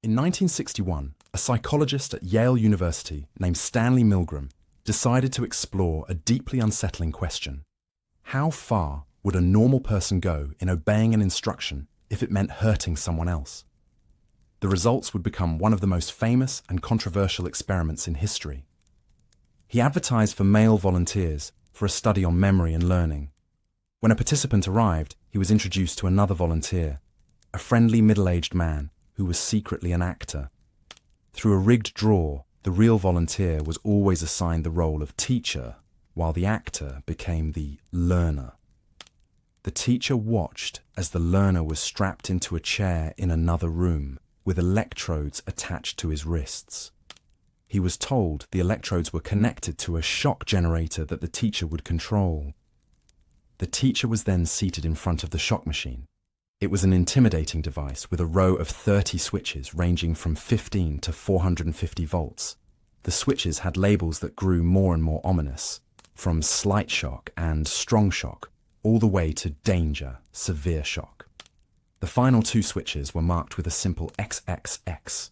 In 1961, a psychologist at Yale University named Stanley Milgram decided to explore a deeply unsettling question. How far would a normal person go in obeying an instruction if it meant hurting someone else? The results would become one of the most famous and controversial experiments in history. He advertised for male volunteers for a study on memory and learning. When a participant arrived, he was introduced to another volunteer, a friendly middle-aged man who was secretly an actor. Through a rigged draw, the real volunteer was always assigned the role of teacher, while the actor became the learner. The teacher watched as the learner was strapped into a chair in another room, with electrodes attached to his wrists. He was told the electrodes were connected to a shock generator that the teacher would control. The teacher was then seated in front of the shock machine. It was an intimidating device with a row of 30 switches ranging from 15 to 450 volts. The switches had labels that grew more and more ominous, from slight shock and strong shock, all the way to danger, severe shock. The final two switches were marked with a simple XXX.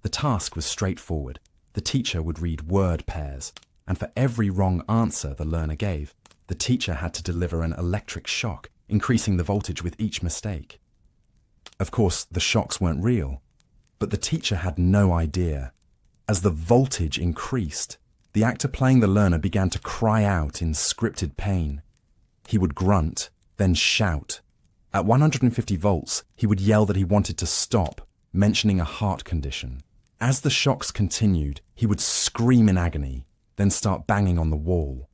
The task was straightforward. The teacher would read word pairs, and for every wrong answer the learner gave, the teacher had to deliver an electric shock, increasing the voltage with each mistake. Of course, the shocks weren't real, but the teacher had no idea. As the voltage increased, the actor playing the learner began to cry out in scripted pain. He would grunt, then shout. At 150 volts, he would yell that he wanted to stop, mentioning a heart condition. As the shocks continued, he would scream in agony, then start banging on the wall.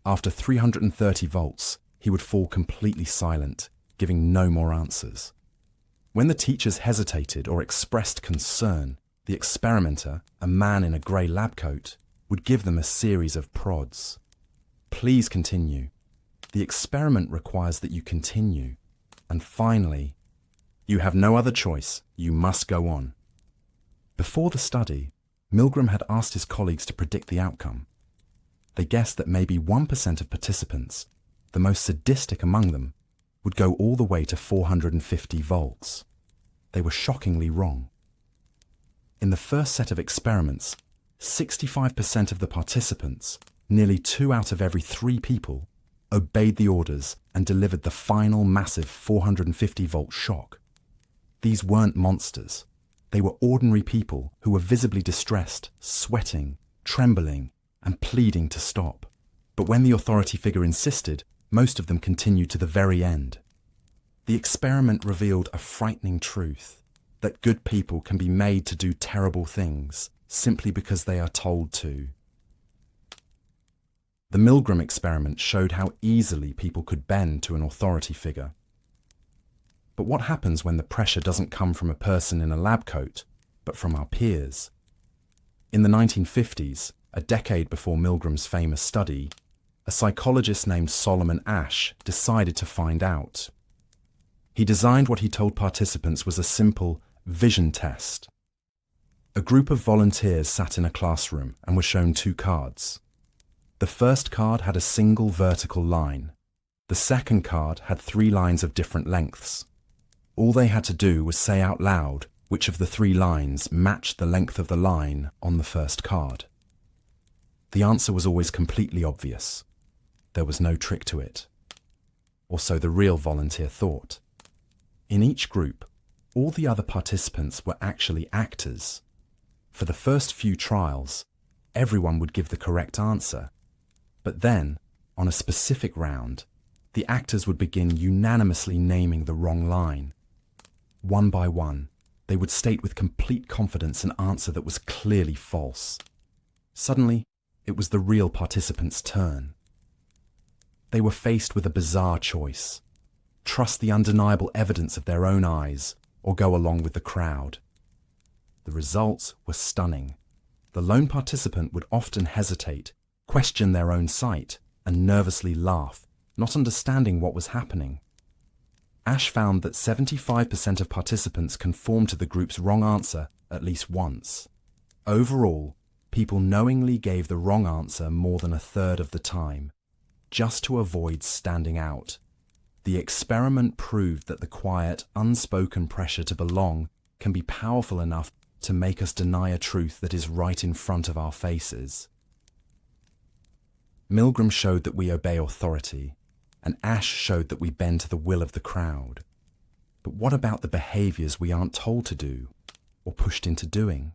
After 330 volts, he would fall completely silent, giving no more answers. When the teachers hesitated or expressed concern, the experimenter, a man in a grey lab coat, would give them a series of prods. Please continue. The experiment requires that you continue. And finally, you have no other choice. You must go on. Before the study, Milgram had asked his colleagues to predict the outcome. They guessed that maybe 1% of participants, the most sadistic among them, would go all the way to 450 volts. They were shockingly wrong. In the first set of experiments, 65% of the participants, nearly 2 out of every 3 people, obeyed the orders and delivered the final massive 450-volt shock. These weren't monsters. They were ordinary people who were visibly distressed, sweating, trembling, and pleading to stop. But when the authority figure insisted, most of them continued to the very end. The experiment revealed a frightening truth, that good people can be made to do terrible things simply because they are told to. The Milgram experiment showed how easily people could bend to an authority figure. But what happens when the pressure doesn't come from a person in a lab coat, but from our peers? In the 1950s, a decade before Milgram's famous study, a psychologist named Solomon Asch decided to find out. He designed what he told participants was a simple vision test. A group of volunteers sat in a classroom and were shown 2 cards. The first card had a single vertical line. The second card had 3 lines of different lengths. All they had to do was say out loud which of the 3 lines matched the length of the line on the first card. The answer was always completely obvious. There was no trick to it. Or so the real volunteer thought. In each group, all the other participants were actually actors. For the first few trials, everyone would give the correct answer. But then, on a specific round, the actors would begin unanimously naming the wrong line. One by one, they would state with complete confidence an answer that was clearly false. Suddenly, it was the real participants' turn. They were faced with a bizarre choice: trust the undeniable evidence of their own eyes, or go along with the crowd. The results were stunning. The lone participant would often hesitate, question their own sight, and nervously laugh, not understanding what was happening. Asch found that 75% of participants conformed to the group's wrong answer at least once. Overall, people knowingly gave the wrong answer more than 1/3 of the time, just to avoid standing out. The experiment proved that the quiet, unspoken pressure to belong can be powerful enough to make us deny a truth that is right in front of our faces. Milgram showed that we obey authority, and Ash showed that we bend to the will of the crowd. But what about the behaviors we aren't told to do or pushed into doing?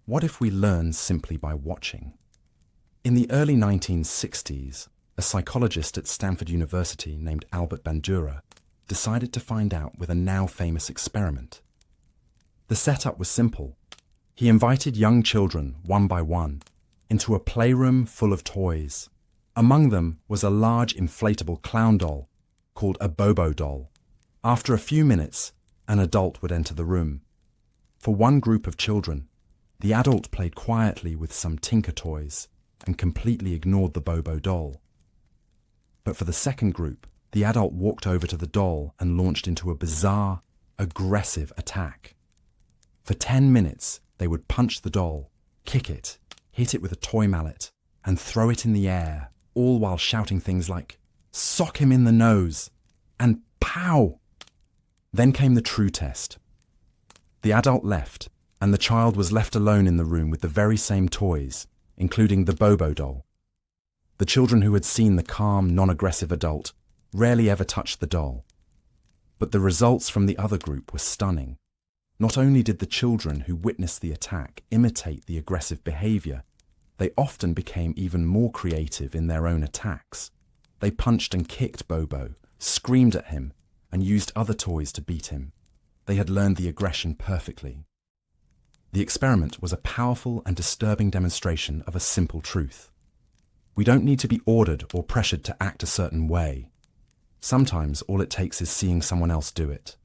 What if we learn simply by watching? In the early 1960s, a psychologist at Stanford University named Albert Bandura decided to find out with a now famous experiment. The setup was simple. He invited young children, one by one, into a playroom full of toys. Among them was a large inflatable clown doll called a Bobo doll. After a few minutes, an adult would enter the room. For one group of children, the adult played quietly with some Tinker toys and completely ignored the Bobo doll. But for the second group, the adult walked over to the doll and launched into a bizarre, aggressive attack. For 10 minutes, they would punch the doll, kick it, hit it with a toy mallet, and throw it in the air, all while shouting things like, "Sock him in the nose," and "Pow!" Then came the true test. The adult left, and the child was left alone in the room with the very same toys, including the Bobo doll. The children who had seen the calm, non-aggressive adult rarely ever touched the doll. But the results from the other group were stunning. Not only did the children who witnessed the attack imitate the aggressive behavior, they often became even more creative in their own attacks. They punched and kicked Bobo, screamed at him, and used other toys to beat him. They had learned the aggression perfectly. The experiment was a powerful and disturbing demonstration of a simple truth. We don't need to be ordered or pressured to act a certain way. Sometimes all it takes is seeing someone else do it.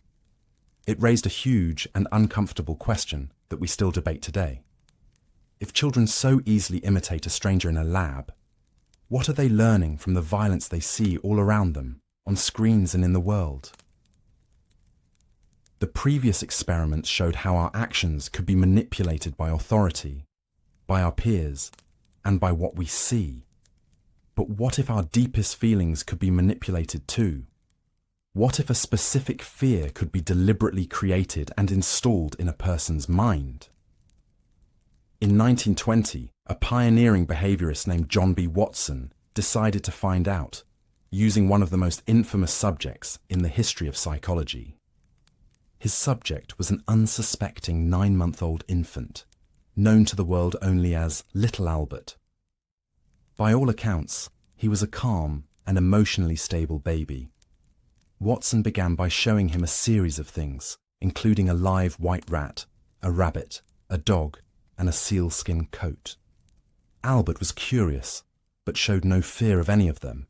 It raised a huge and uncomfortable question that we still debate today. If children so easily imitate a stranger in a lab, what are they learning from the violence they see all around them, on screens and in the world? The previous experiments showed how our actions could be manipulated by authority, by our peers, and by what we see. But what if our deepest feelings could be manipulated too? What if a specific fear could be deliberately created and installed in a person's mind? In 1920, a pioneering behaviorist named John B. Watson decided to find out, using one of the most infamous subjects in the history of psychology. His subject was an unsuspecting 9-month-old infant, known to the world only as Little Albert. By all accounts, he was a calm and emotionally stable baby. Watson began by showing him a series of things, including a live white rat, a rabbit, a dog, and a sealskin coat. Albert was curious, but showed no fear of any of them.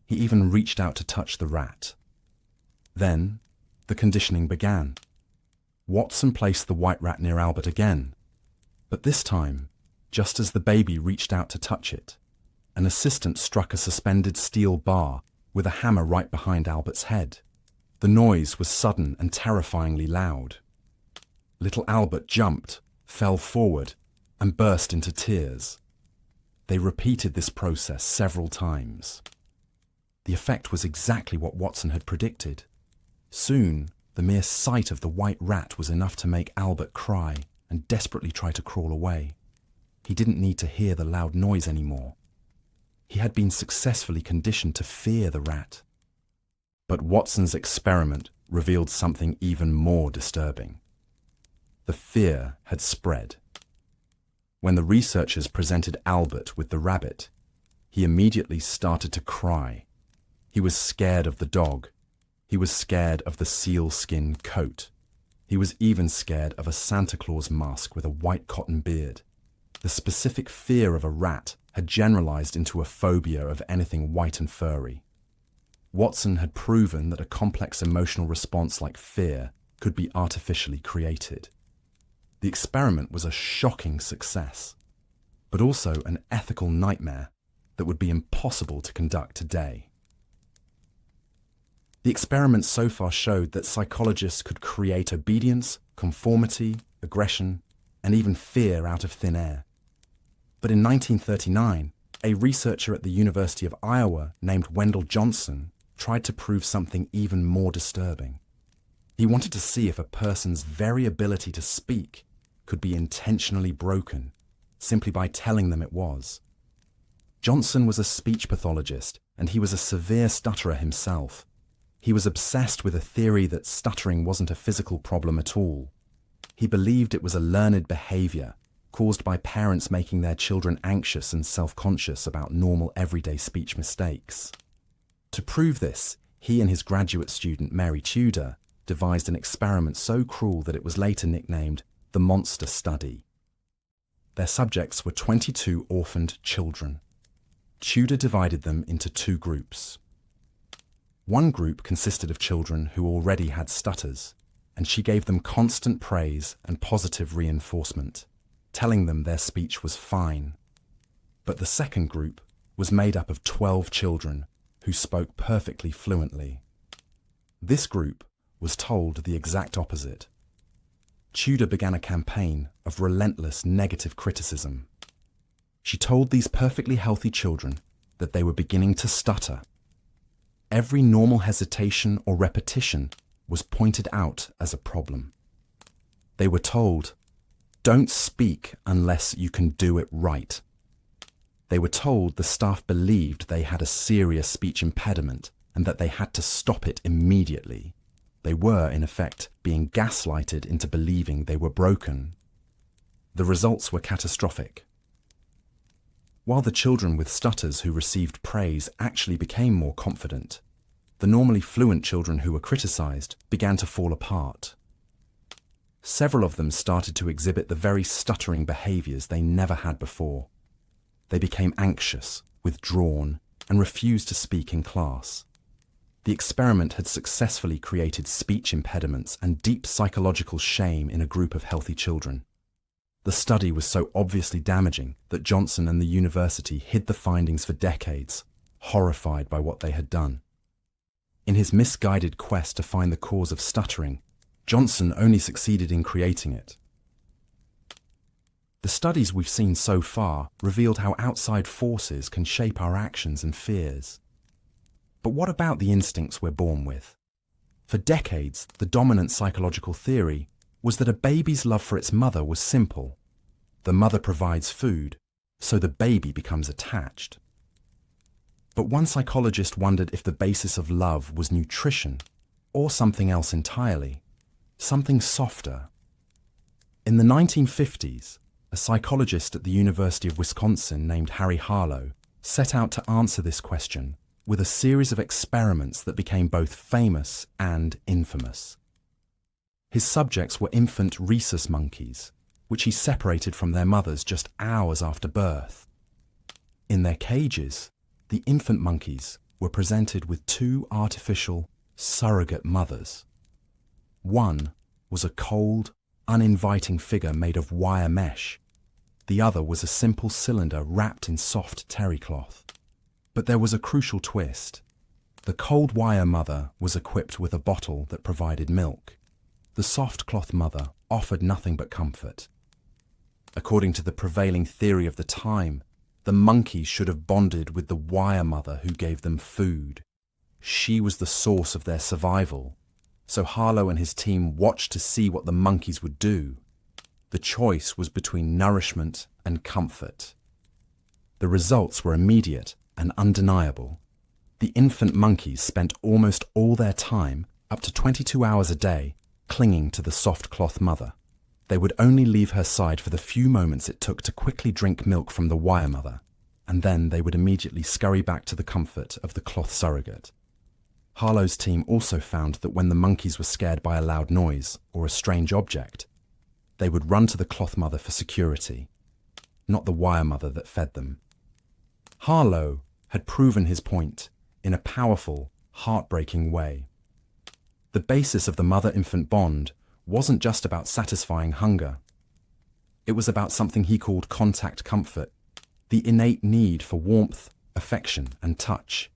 He even reached out to touch the rat. Then, the conditioning began. Watson placed the white rat near Albert again, but this time, just as the baby reached out to touch it, an assistant struck a suspended steel bar with a hammer right behind Albert's head. The noise was sudden and terrifyingly loud. Little Albert jumped, fell forward, and burst into tears. They repeated this process several times. The effect was exactly what Watson had predicted. Soon, the mere sight of the white rat was enough to make Albert cry and desperately try to crawl away. He didn't need to hear the loud noise anymore. He had been successfully conditioned to fear the rat. But Watson's experiment revealed something even more disturbing. The fear had spread. When the researchers presented Albert with the rabbit, he immediately started to cry. He was scared of the dog. He was scared of the sealskin coat. He was even scared of a Santa Claus mask with a white cotton beard. The specific fear of a rat had generalized into a phobia of anything white and furry. Watson had proven that a complex emotional response like fear could be artificially created. The experiment was a shocking success, but also an ethical nightmare that would be impossible to conduct today. The experiments so far showed that psychologists could create obedience, conformity, aggression, and even fear out of thin air. But in 1939, a researcher at the University of Iowa named Wendell Johnson tried to prove something even more disturbing. He wanted to see if a person's very ability to speak could be intentionally broken simply by telling them it was. Johnson was a speech pathologist, and he was a severe stutterer himself. He was obsessed with a theory that stuttering wasn't a physical problem at all. He believed it was a learned behavior caused by parents making their children anxious and self-conscious about normal everyday speech mistakes. To prove this, he and his graduate student Mary Tudor devised an experiment so cruel that it was later nicknamed the Monster Study. Their subjects were 22 orphaned children. Tudor divided them into two groups. One group consisted of children who already had stutters, and she gave them constant praise and positive reinforcement, telling them their speech was fine. But the second group was made up of 12 children who spoke perfectly fluently. This group was told the exact opposite. Tudor began a campaign of relentless negative criticism. She told these perfectly healthy children that they were beginning to stutter. Every normal hesitation or repetition was pointed out as a problem. They were told, "Don't speak unless you can do it right." They were told the staff believed they had a serious speech impediment and that they had to stop it immediately. They were, in effect, being gaslighted into believing they were broken. The results were catastrophic. While the children with stutters who received praise actually became more confident, the normally fluent children who were criticized began to fall apart. Several of them started to exhibit the very stuttering behaviors they never had before. They became anxious, withdrawn, and refused to speak in class. The experiment had successfully created speech impediments and deep psychological shame in a group of healthy children. The study was so obviously damaging that Johnson and the university hid the findings for decades, horrified by what they had done. In his misguided quest to find the cause of stuttering, Johnson only succeeded in creating it. The studies we've seen so far revealed how outside forces can shape our actions and fears. But what about the instincts we're born with? For decades, the dominant psychological theory was that a baby's love for its mother was simple. The mother provides food, so the baby becomes attached. But one psychologist wondered if the basis of love was nutrition or something else entirely, something softer. In the 1950s, a psychologist at the University of Wisconsin named Harry Harlow set out to answer this question with a series of experiments that became both famous and infamous. His subjects were infant rhesus monkeys, which he separated from their mothers just hours after birth. In their cages, the infant monkeys were presented with two artificial surrogate mothers. One was a cold, uninviting figure made of wire mesh. The other was a simple cylinder wrapped in soft terry cloth. But there was a crucial twist. The cold wire mother was equipped with a bottle that provided milk. The soft cloth mother offered nothing but comfort. According to the prevailing theory of the time, the monkeys should have bonded with the wire mother who gave them food. She was the source of their survival. So Harlow and his team watched to see what the monkeys would do. The choice was between nourishment and comfort. The results were immediate and undeniable. The infant monkeys spent almost all their time, up to 22 hours a day, clinging to the soft cloth mother. They would only leave her side for the few moments it took to quickly drink milk from the wire mother, and then they would immediately scurry back to the comfort of the cloth surrogate. Harlow's team also found that when the monkeys were scared by a loud noise or a strange object, they would run to the cloth mother for security, not the wire mother that fed them. Harlow had proven his point in a powerful, heartbreaking way. The basis of the mother-infant bond wasn't just about satisfying hunger. It was about something he called contact comfort, the innate need for warmth, affection, and touch.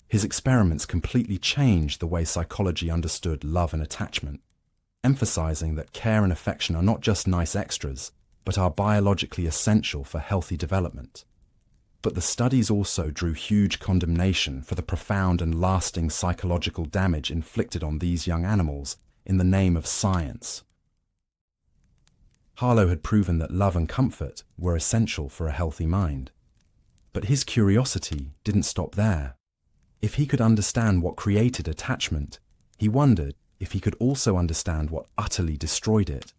His experiments completely changed the way psychology understood love and attachment, emphasizing that care and affection are not just nice extras, but are biologically essential for healthy development. But the studies also drew huge condemnation for the profound and lasting psychological damage inflicted on these young animals in the name of science. Harlow had proven that love and comfort were essential for a healthy mind. But his curiosity didn't stop there. If he could understand what created attachment, he wondered if he could also understand what utterly destroyed it.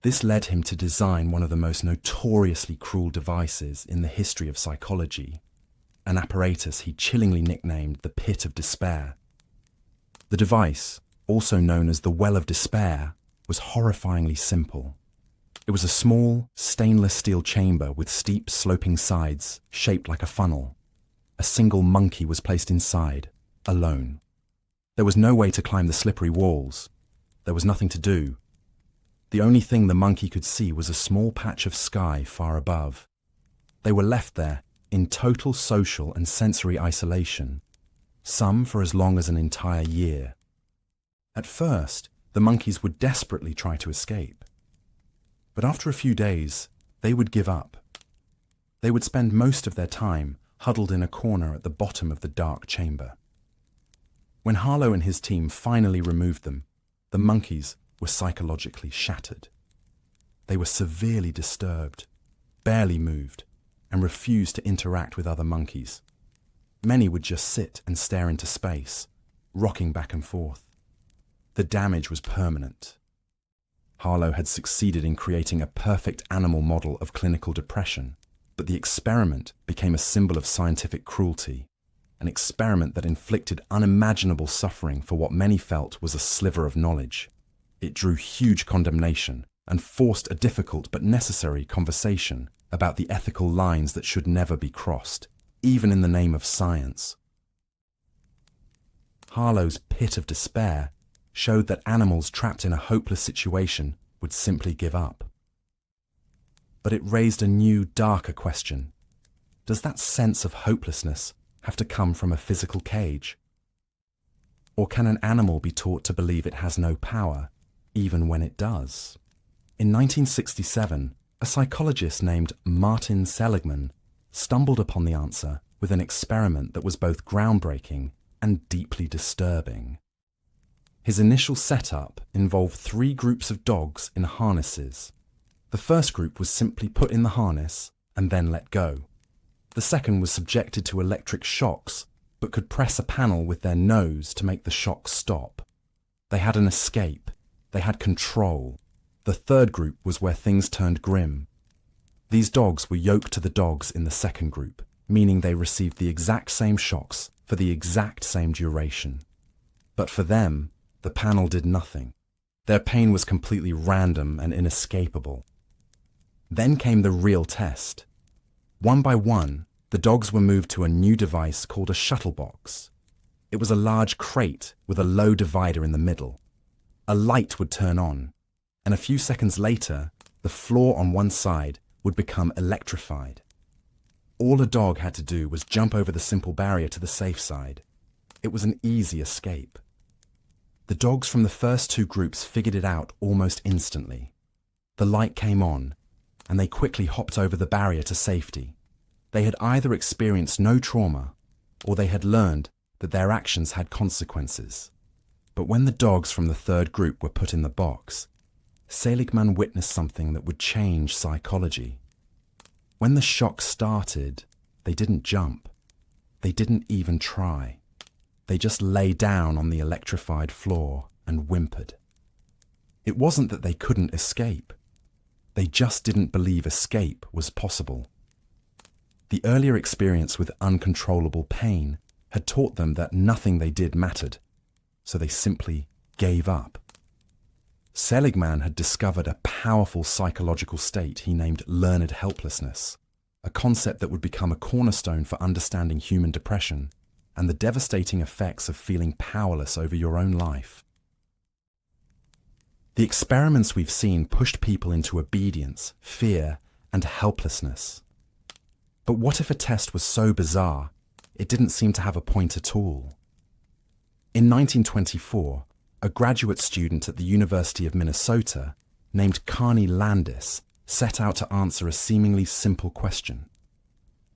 This led him to design one of the most notoriously cruel devices in the history of psychology, an apparatus he chillingly nicknamed the Pit of Despair. The device, also known as the Well of Despair, was horrifyingly simple. It was a small, stainless steel chamber with steep, sloping sides, shaped like a funnel. A single monkey was placed inside, alone. There was no way to climb the slippery walls. There was nothing to do. The only thing the monkey could see was a small patch of sky far above. They were left there, in total social and sensory isolation, some for as long as an entire year. At first, the monkeys would desperately try to escape. But after a few days, they would give up. They would spend most of their time huddled in a corner at the bottom of the dark chamber. When Harlow and his team finally removed them, the monkeys were psychologically shattered. They were severely disturbed, barely moved, and refused to interact with other monkeys. Many would just sit and stare into space, rocking back and forth. The damage was permanent. Harlow had succeeded in creating a perfect animal model of clinical depression, but the experiment became a symbol of scientific cruelty, an experiment that inflicted unimaginable suffering for what many felt was a sliver of knowledge. It drew huge condemnation and forced a difficult but necessary conversation about the ethical lines that should never be crossed, even in the name of science. Harlow's Pit of Despair showed that animals trapped in a hopeless situation would simply give up. But it raised a new, darker question. Does that sense of hopelessness have to come from a physical cage? Or can an animal be taught to believe it has no power, even when it does? In 1967, a psychologist named Martin Seligman stumbled upon the answer with an experiment that was both groundbreaking and deeply disturbing. His initial setup involved 3 groups of dogs in harnesses. The first group was simply put in the harness and then let go. The second was subjected to electric shocks, but could press a panel with their nose to make the shock stop. They had an escape. They had control. The third group was where things turned grim. These dogs were yoked to the dogs in the second group, meaning they received the exact same shocks for the exact same duration. But for them, the panel did nothing. Their pain was completely random and inescapable. Then came the real test. One by one, the dogs were moved to a new device called a shuttle box. It was a large crate with a low divider in the middle. A light would turn on, and a few seconds later, the floor on one side would become electrified. All a dog had to do was jump over the simple barrier to the safe side. It was an easy escape. The dogs from the first 2 groups figured it out almost instantly. The light came on, and they quickly hopped over the barrier to safety. They had either experienced no trauma, or they had learned that their actions had consequences. But when the dogs from the third group were put in the box, Seligman witnessed something that would change psychology. When the shock started, they didn't jump. They didn't even try. They just lay down on the electrified floor and whimpered. It wasn't that they couldn't escape. They just didn't believe escape was possible. The earlier experience with uncontrollable pain had taught them that nothing they did mattered, so they simply gave up. Seligman had discovered a powerful psychological state he named learned helplessness, a concept that would become a cornerstone for understanding human depression and the devastating effects of feeling powerless over your own life. The experiments we've seen pushed people into obedience, fear, and helplessness. But what if a test was so bizarre, it didn't seem to have a point at all? In 1924, a graduate student at the University of Minnesota named Carney Landis set out to answer a seemingly simple question.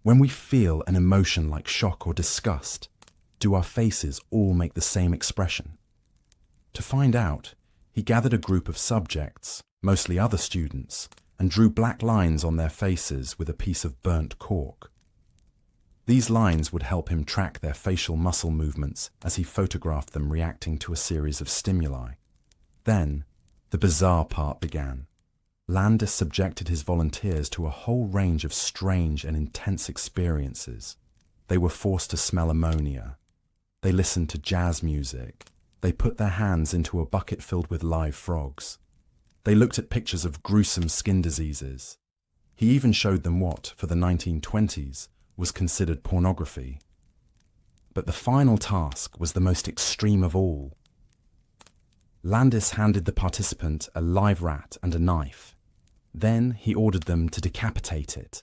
When we feel an emotion like shock or disgust, do our faces all make the same expression? To find out, He gathered a group of subjects, mostly other students, and drew black lines on their faces with a piece of burnt cork. These lines would help him track their facial muscle movements as he photographed them reacting to a series of stimuli. Then, the bizarre part began. Landis subjected his volunteers to a whole range of strange and intense experiences. They were forced to smell ammonia. They listened to jazz music. They put their hands into a bucket filled with live frogs. They looked at pictures of gruesome skin diseases. He even showed them what, for the 1920s, was considered pornography. But the final task was the most extreme of all. Landis handed the participant a live rat and a knife. Then he ordered them to decapitate it.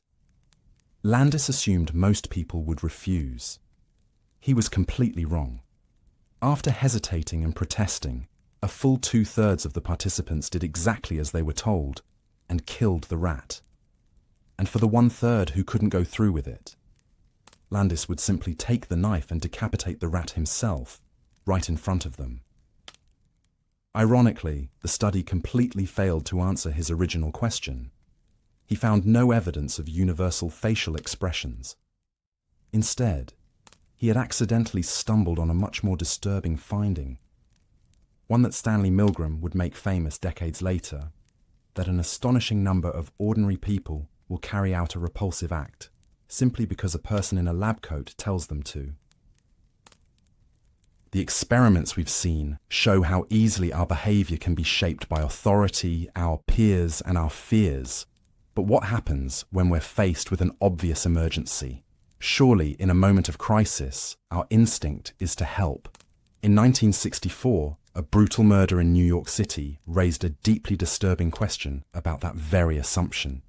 Landis assumed most people would refuse. He was completely wrong. After hesitating and protesting, a full 2/3 of the participants did exactly as they were told and killed the rat. And for the 1/3 who couldn't go through with it, Landis would simply take the knife and decapitate the rat himself, right in front of them. Ironically, the study completely failed to answer his original question. He found no evidence of universal facial expressions. Instead, he had accidentally stumbled on a much more disturbing finding, one that Stanley Milgram would make famous decades later, that an astonishing number of ordinary people will carry out a repulsive act simply because a person in a lab coat tells them to. The experiments we've seen show how easily our behavior can be shaped by authority, our peers, and our fears. But what happens when we're faced with an obvious emergency? Surely, in a moment of crisis, our instinct is to help. In 1964, a brutal murder in New York City raised a deeply disturbing question about that very assumption.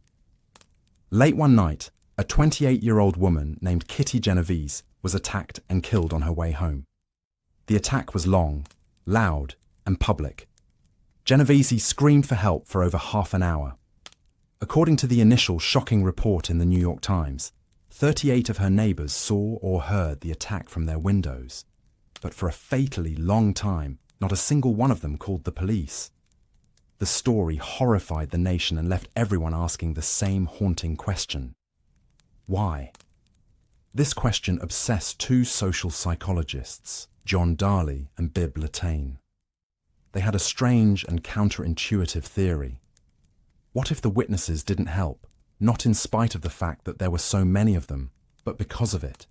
Late one night, a 28-year-old woman named Kitty Genovese was attacked and killed on her way home. The attack was long, loud, and public. Genovese screamed for help for over half an hour. According to the initial shocking report in the New York Times, 38 of her neighbors saw or heard the attack from their windows. But for a fatally long time, not a single one of them called the police. The story horrified the nation and left everyone asking the same haunting question. Why? This question obsessed two social psychologists, John Darley and Bibb Latané. They had a strange and counterintuitive theory. What if the witnesses didn't help, not in spite of the fact that there were so many of them, but because of it?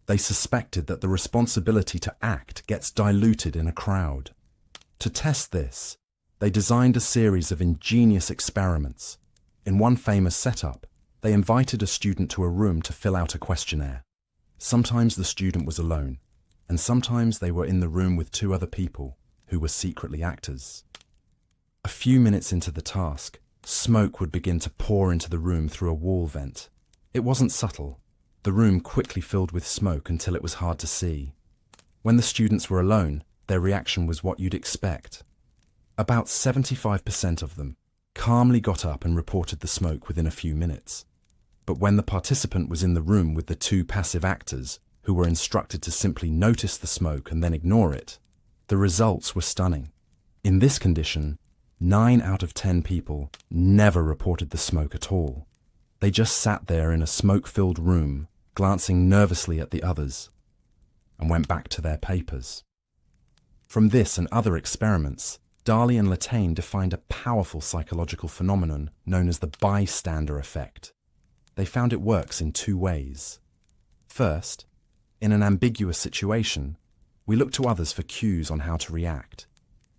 They suspected that the responsibility to act gets diluted in a crowd. To test this, they designed a series of ingenious experiments. In one famous setup, they invited a student to a room to fill out a questionnaire. Sometimes the student was alone, and sometimes they were in the room with two other people who were secretly actors. A few minutes into the task, smoke would begin to pour into the room through a wall vent. It wasn't subtle. The room quickly filled with smoke until it was hard to see. When the students were alone, their reaction was what you'd expect. About 75% of them calmly got up and reported the smoke within a few minutes. But when the participant was in the room with the two passive actors, who were instructed to simply notice the smoke and then ignore it, the results were stunning. In this condition, 9 out of 10 people never reported the smoke at all. They just sat there in a smoke-filled room, glancing nervously at the others, and went back to their papers. From this and other experiments, Darley and Latané defined a powerful psychological phenomenon known as the bystander effect. They found it works in two ways. First, in an ambiguous situation, we look to others for cues on how to react.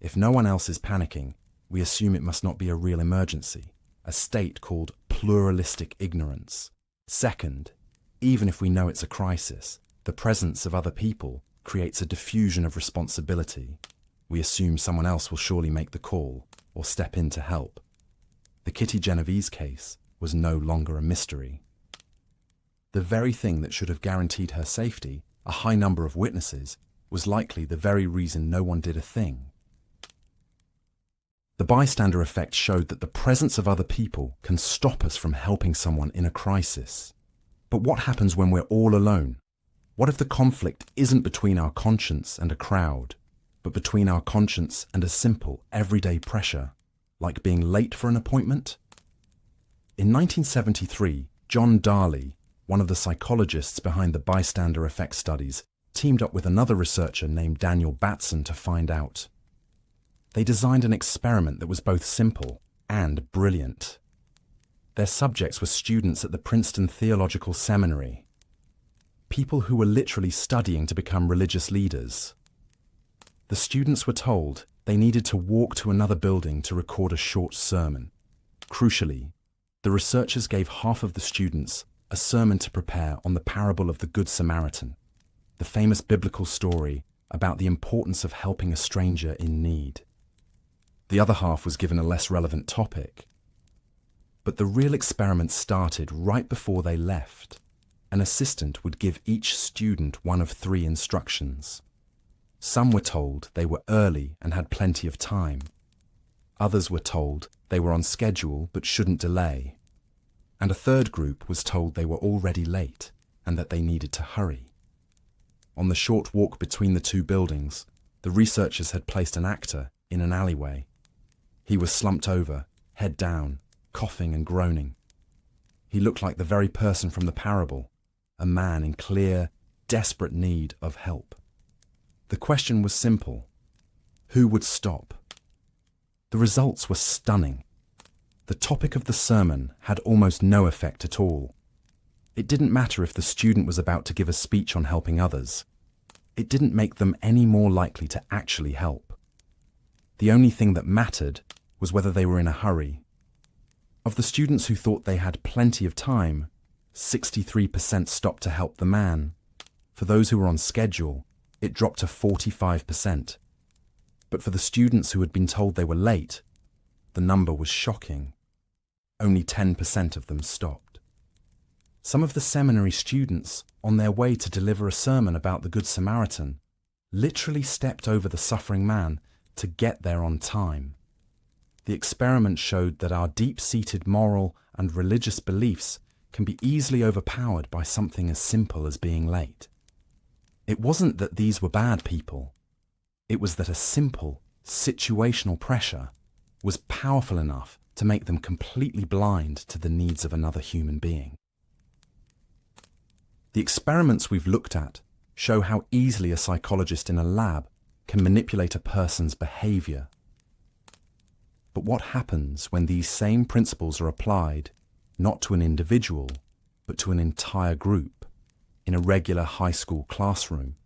If no one else is panicking, we assume it must not be a real emergency, a state called pluralistic ignorance. Second, even if we know it's a crisis, the presence of other people creates a diffusion of responsibility. We assume someone else will surely make the call or step in to help. The Kitty Genovese case was no longer a mystery. The very thing that should have guaranteed her safety, a high number of witnesses, was likely the very reason no one did a thing. The bystander effect showed that the presence of other people can stop us from helping someone in a crisis. But what happens when we're all alone? What if the conflict isn't between our conscience and a crowd? but between our conscience and a simple, everyday pressure, like being late for an appointment? In 1973, John Darley, one of the psychologists behind the bystander effect studies, teamed up with another researcher named Daniel Batson to find out. They designed an experiment that was both simple and brilliant. Their subjects were students at the Princeton Theological Seminary, people who were literally studying to become religious leaders. The students were told they needed to walk to another building to record a short sermon. Crucially, the researchers gave half of the students a sermon to prepare on the parable of the Good Samaritan, the famous biblical story about the importance of helping a stranger in need. The other half was given a less relevant topic. But the real experiment started right before they left. An assistant would give each student one of 3 instructions. Some were told they were early and had plenty of time. Others were told they were on schedule but shouldn't delay. And a third group was told they were already late and that they needed to hurry. On the short walk between the 2 buildings, the researchers had placed an actor in an alleyway. He was slumped over, head down, coughing and groaning. He looked like the very person from the parable, a man in clear, desperate need of help. The question was simple: who would stop? The results were stunning. The topic of the sermon had almost no effect at all. It didn't matter if the student was about to give a speech on helping others. It didn't make them any more likely to actually help. The only thing that mattered was whether they were in a hurry. Of the students who thought they had plenty of time, 63% stopped to help the man. For those who were on schedule, it dropped to 45%. But for the students who had been told they were late, the number was shocking. Only 10% of them stopped. Some of the seminary students, on their way to deliver a sermon about the Good Samaritan, literally stepped over the suffering man to get there on time. The experiment showed that our deep-seated moral and religious beliefs can be easily overpowered by something as simple as being late. It wasn't that these were bad people. It was that a simple, situational pressure was powerful enough to make them completely blind to the needs of another human being. The experiments we've looked at show how easily a psychologist in a lab can manipulate a person's behavior. But what happens when these same principles are applied not to an individual, but to an entire group in a regular high school classroom?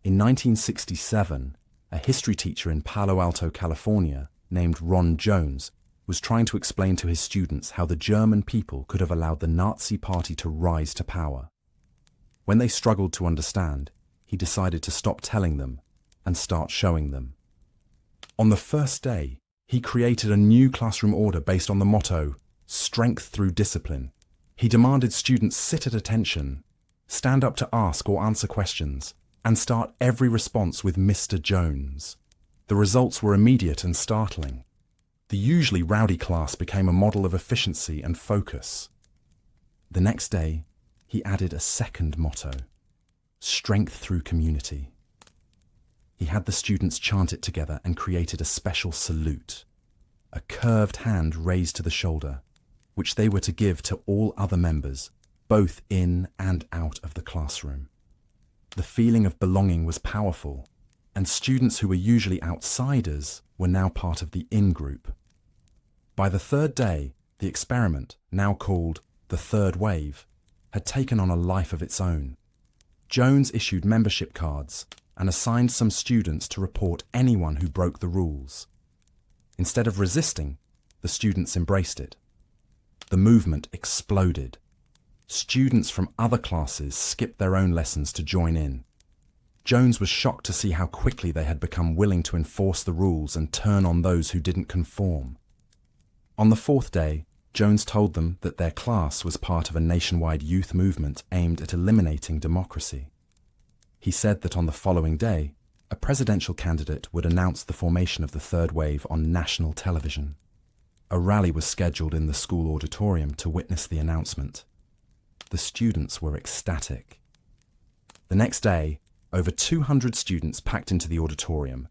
In 1967, a history teacher in Palo Alto, California, named Ron Jones, was trying to explain to his students how the German people could have allowed the Nazi Party to rise to power. When they struggled to understand, he decided to stop telling them and start showing them. On the first day, he created a new classroom order based on the motto, "Strength through discipline." He demanded students sit at attention, stand up to ask or answer questions, and start every response with Mr. Jones. The results were immediate and startling. The usually rowdy class became a model of efficiency and focus. The next day, he added a second motto, "Strength through community." He had the students chant it together and created a special salute, a curved hand raised to the shoulder, which they were to give to all other members, both in and out of the classroom. The feeling of belonging was powerful, and students who were usually outsiders were now part of the in-group. By the third day, the experiment, now called the third wave, had taken on a life of its own. Jones issued membership cards and assigned some students to report anyone who broke the rules. Instead of resisting, the students embraced it. The movement exploded. Students from other classes skipped their own lessons to join in. Jones was shocked to see how quickly they had become willing to enforce the rules and turn on those who didn't conform. On the fourth day, Jones told them that their class was part of a nationwide youth movement aimed at eliminating democracy. He said that on the following day, a presidential candidate would announce the formation of the third wave on national television. A rally was scheduled in the school auditorium to witness the announcement. The students were ecstatic. The next day, Over 200 students packed into the auditorium.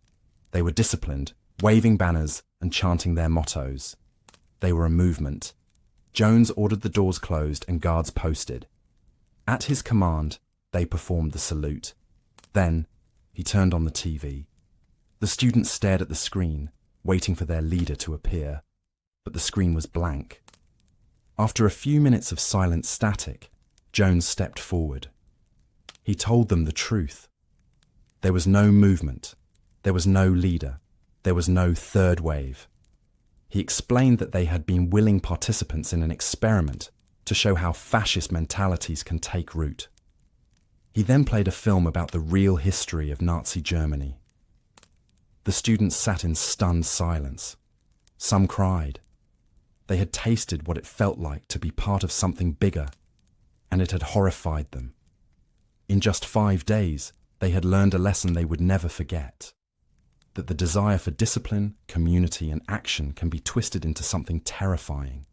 They were disciplined, waving banners and chanting their mottos. They were a movement. Jones ordered the doors closed and guards posted. At his command, they performed the salute. Then, he turned on the TV. The students stared at the screen, waiting for their leader to appear, but the screen was blank. After a few minutes of silent static, Jones stepped forward. He told them the truth. There was no movement. There was no leader. There was no third wave. He explained that they had been willing participants in an experiment to show how fascist mentalities can take root. He then played a film about the real history of Nazi Germany. The students sat in stunned silence. Some cried. They had tasted what it felt like to be part of something bigger, and it had horrified them. In just 5 days, they had learned a lesson they would never forget: that the desire for discipline, community, and action can be twisted into something terrifying,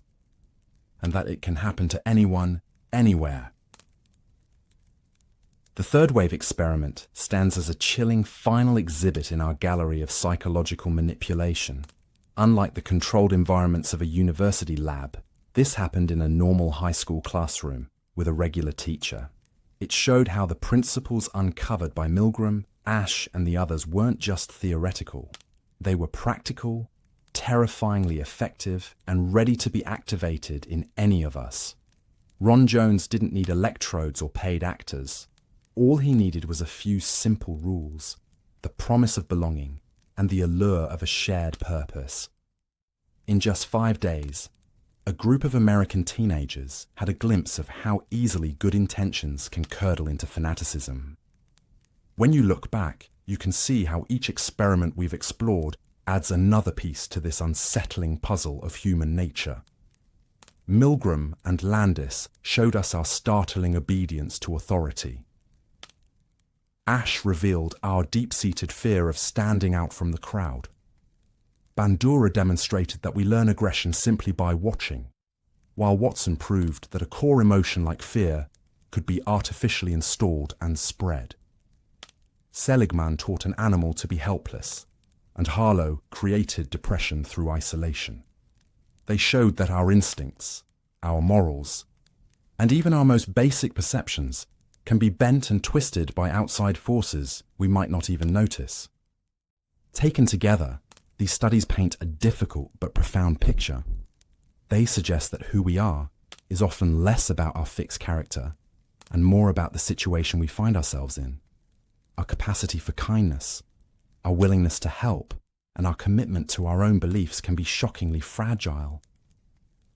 and that it can happen to anyone, anywhere. The third wave experiment stands as a chilling final exhibit in our gallery of psychological manipulation. Unlike the controlled environments of a university lab, this happened in a normal high school classroom with a regular teacher. It showed how the principles uncovered by Milgram, Ash, and the others weren't just theoretical. They were practical, terrifyingly effective, and ready to be activated in any of us. Ron Jones didn't need electrodes or paid actors. All he needed was a few simple rules, the promise of belonging, and the allure of a shared purpose. In just 5 days, a group of American teenagers had a glimpse of how easily good intentions can curdle into fanaticism. When you look back, you can see how each experiment we've explored adds another piece to this unsettling puzzle of human nature. Milgram and Landis showed us our startling obedience to authority. Ash revealed our deep-seated fear of standing out from the crowd. Bandura demonstrated that we learn aggression simply by watching, while Watson proved that a core emotion like fear could be artificially installed and spread. Seligman taught an animal to be helpless, and Harlow created depression through isolation. They showed that our instincts, our morals, and even our most basic perceptions can be bent and twisted by outside forces we might not even notice. Taken together, these studies paint a difficult but profound picture. They suggest that who we are is often less about our fixed character and more about the situation we find ourselves in. Our capacity for kindness, our willingness to help, and our commitment to our own beliefs can be shockingly fragile.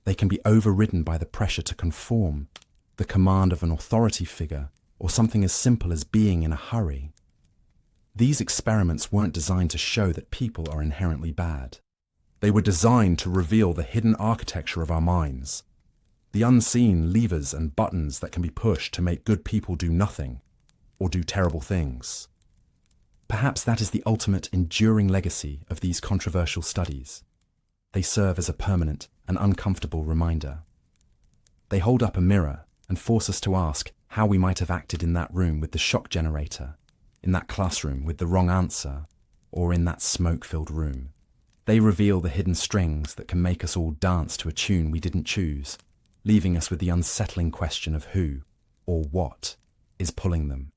They can be overridden by the pressure to conform, the command of an authority figure, or something as simple as being in a hurry. These experiments weren't designed to show that people are inherently bad. They were designed to reveal the hidden architecture of our minds, the unseen levers and buttons that can be pushed to make good people do nothing or do terrible things. Perhaps that is the ultimate enduring legacy of these controversial studies. They serve as a permanent and uncomfortable reminder. They hold up a mirror and force us to ask how we might have acted in that room with the shock generator, in that classroom with the wrong answer, or in that smoke-filled room. They reveal the hidden strings that can make us all dance to a tune we didn't choose, leaving us with the unsettling question of who, or what, is pulling them.